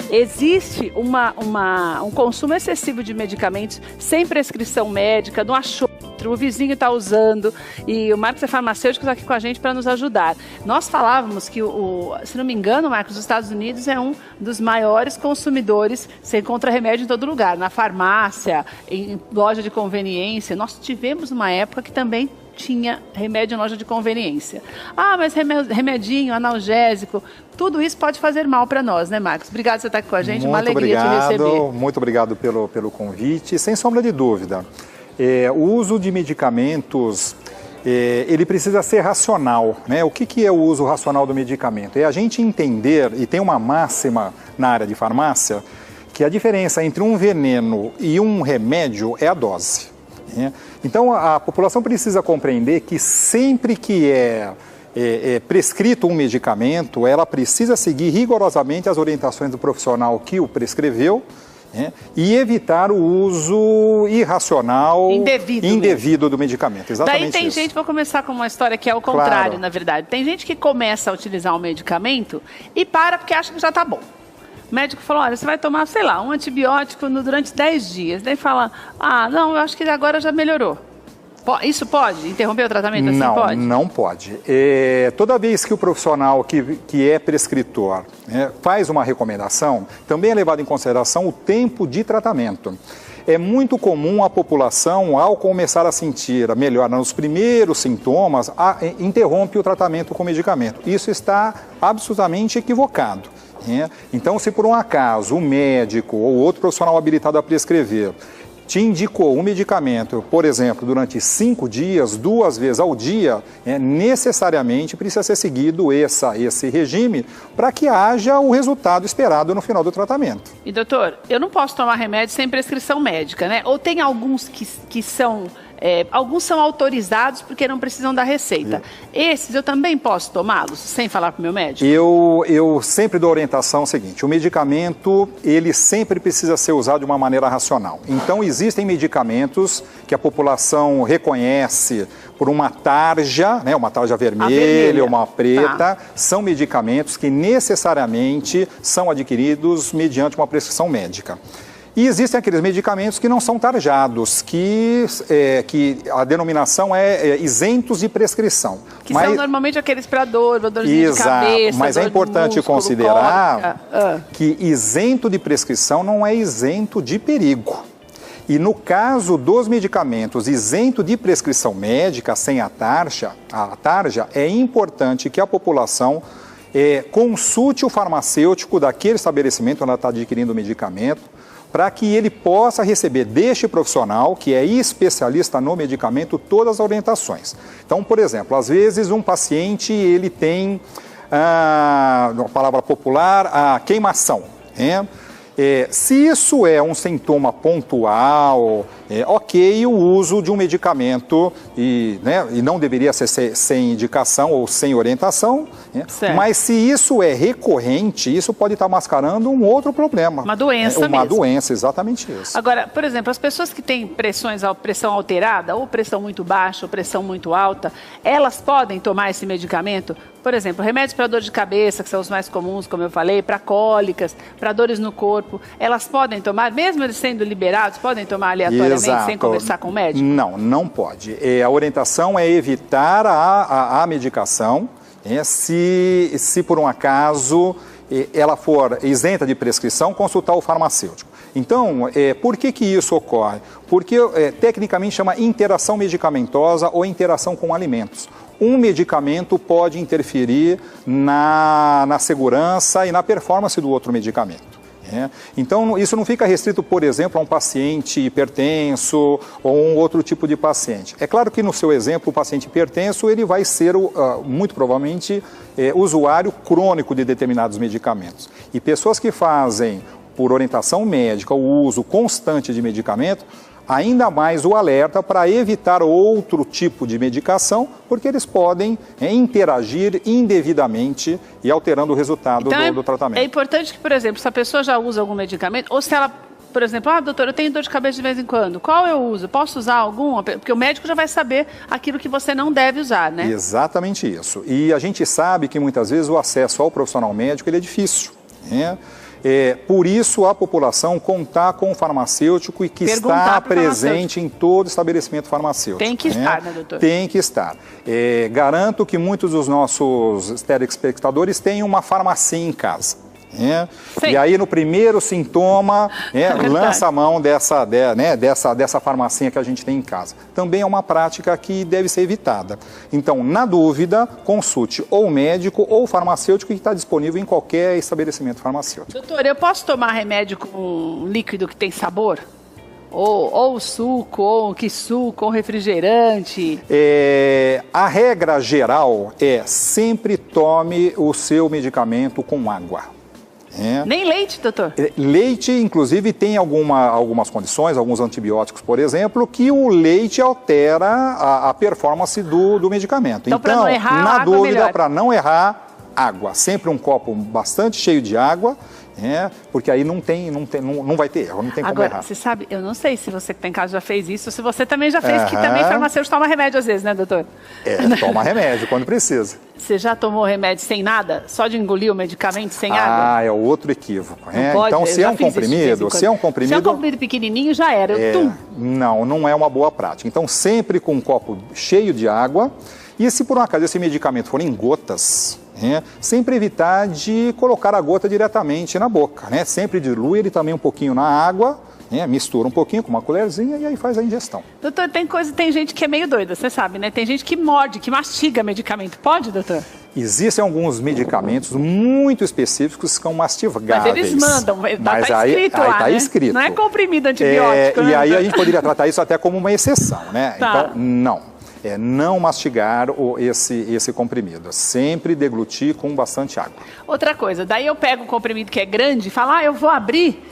Existe um consumo excessivo de medicamentos sem prescrição médica, não achou, o vizinho está usando, e o Marcos é farmacêutico, está aqui com a gente para nos ajudar. Nós falávamos que, se não me engano, Marcos, os Estados Unidos é um dos maiores consumidores, você encontra remédio em todo lugar, na farmácia, em loja de conveniência. Nós tivemos uma época que também tinha remédio em loja de conveniência. Ah, mas remedinho, analgésico, tudo isso pode fazer mal para nós, né, Marcos? Obrigado por você estar aqui com a gente, uma alegria te receber. Muito obrigado pelo convite. Sem sombra de dúvida, o uso de medicamentos, ele precisa ser racional, né? O que é o uso racional do medicamento? É a gente entender, e tem uma máxima na área de farmácia, que a diferença entre um veneno e um remédio é a dose. Né? Então, a população precisa compreender que sempre que é prescrito um medicamento, ela precisa seguir rigorosamente as orientações do profissional que o prescreveu, e evitar o uso irracional, indevido do medicamento. Exatamente. Daí tem isso. gente, vou começar com uma história que é o contrário, claro, na verdade. Tem gente que começa a utilizar um medicamento e para porque acha que já está bom. O médico falou, olha, você vai tomar, sei lá, um antibiótico durante 10 dias. Daí fala, não, eu acho que agora já melhorou. Isso pode? Interromper o tratamento assim? Não, pode? Não pode. Toda vez que o profissional que é prescritor faz uma recomendação, também é levado em consideração o tempo de tratamento. É muito comum a população, ao começar a sentir a melhora nos primeiros sintomas, interrompe o tratamento com medicamento. Isso está absolutamente equivocado. Então, se por um acaso o médico ou outro profissional habilitado a prescrever te indicou um medicamento, por exemplo, durante 5 dias, 2 vezes ao dia, necessariamente precisa ser seguido esse regime para que haja o resultado esperado no final do tratamento. E doutor, eu não posso tomar remédio sem prescrição médica, né? Ou tem alguns que são... alguns são autorizados porque não precisam da receita. Esses eu também posso tomá-los sem falar para o meu médico? Eu sempre dou a orientação seguinte, o medicamento, ele sempre precisa ser usado de uma maneira racional. Então, existem medicamentos que a população reconhece por uma tarja, uma tarja vermelha, uma preta, são medicamentos que necessariamente são adquiridos mediante uma prescrição médica. E existem aqueles medicamentos que não são tarjados, que a denominação é isentos de prescrição. São normalmente aqueles para dorzinha de cabeça, mas é importante considerar que isento de prescrição não é isento de perigo. E no caso dos medicamentos isento de prescrição médica, sem a tarja, é importante que a população consulte o farmacêutico daquele estabelecimento onde ela está adquirindo o medicamento, para que ele possa receber deste profissional, que é especialista no medicamento, todas as orientações. Então, por exemplo, às vezes um paciente ele tem, uma palavra popular, a queimação. Se isso é um sintoma pontual, ok o uso de um medicamento e não deveria ser sem indicação ou sem orientação, mas se isso é recorrente, isso pode estar mascarando um outro problema. Uma doença mesmo. Uma doença, exatamente isso. Agora, por exemplo, as pessoas que têm pressão alterada, ou pressão muito baixa, ou pressão muito alta, elas podem tomar esse medicamento? Por exemplo, remédios para dor de cabeça, que são os mais comuns, como eu falei, para cólicas, para dores no corpo, elas podem tomar, mesmo eles sendo liberados, podem tomar aleatoriamente, sem conversar com o médico? Não pode. A orientação é evitar a medicação, se por um acaso ela for isenta de prescrição, consultar o farmacêutico. Então, por que isso ocorre? Porque tecnicamente chama interação medicamentosa ou interação com alimentos. Um medicamento pode interferir na segurança e na performance do outro medicamento. Então, isso não fica restrito, por exemplo, a um paciente hipertenso ou um outro tipo de paciente. É claro que no seu exemplo, o paciente hipertenso, ele vai ser, muito provavelmente, usuário crônico de determinados medicamentos. E pessoas que fazem, por orientação médica, o uso constante de medicamento, ainda mais o alerta para evitar outro tipo de medicação, porque eles podem interagir indevidamente e alterando o resultado do tratamento. É importante que, por exemplo, se a pessoa já usa algum medicamento, ou se ela, por exemplo, doutor, eu tenho dor de cabeça de vez em quando, qual eu uso? Posso usar algum? Porque o médico já vai saber aquilo que você não deve usar, né? Exatamente isso. E a gente sabe que muitas vezes o acesso ao profissional médico ele é difícil, Por isso, a população contar com o farmacêutico e que está presente em todo estabelecimento farmacêutico. Tem que estar, né, doutor? Tem que estar. Garanto que muitos dos nossos telespectadores têm uma farmacinha em casa. E aí, no primeiro sintoma, lança a mão dessa farmacinha que a gente tem em casa. Também é uma prática que deve ser evitada. Então, na dúvida, consulte ou o médico ou o farmacêutico que está disponível em qualquer estabelecimento farmacêutico. Doutor, eu posso tomar remédio com líquido que tem sabor? Ou suco, ou que suco, ou refrigerante? A regra geral é sempre tome o seu medicamento com água. Nem leite, doutor? Leite, inclusive, tem algumas condições, alguns antibióticos, por exemplo, que o leite altera a performance do medicamento. Então para não errar, na dúvida, para não errar, água. Sempre um copo bastante cheio de água, porque aí não vai ter erro, não tem como errar. Agora, você sabe, eu não sei se você que tem em casa já fez isso, se você também já fez, que também farmacêutico toma remédio às vezes, né, doutor? Toma remédio quando precisa. Você já tomou remédio sem nada? Só de engolir o medicamento sem água? É outro equívoco. Pode, então, se é um comprimido pequenininho, já era. Não é uma boa prática. Então, sempre com um copo cheio de água. E se por um acaso esse medicamento for em gotas, sempre evitar de colocar a gota diretamente na boca. Sempre dilui ele também um pouquinho na água, mistura um pouquinho com uma colherzinha e aí faz a ingestão. Doutor, tem gente que é meio doida, você sabe, né? Tem gente que morde, que mastiga medicamento. Pode, doutor? Existem alguns medicamentos muito específicos que são mastigáveis. Mas eles mandam, tá escrito lá, tá escrito. Não é comprimido antibiótico. E aí a gente poderia tratar isso até como uma exceção, né? Então, não. Não mastigar esse comprimido. Sempre deglutir com bastante água. Outra coisa, daí eu pego um comprimido que é grande e falo, eu vou abrir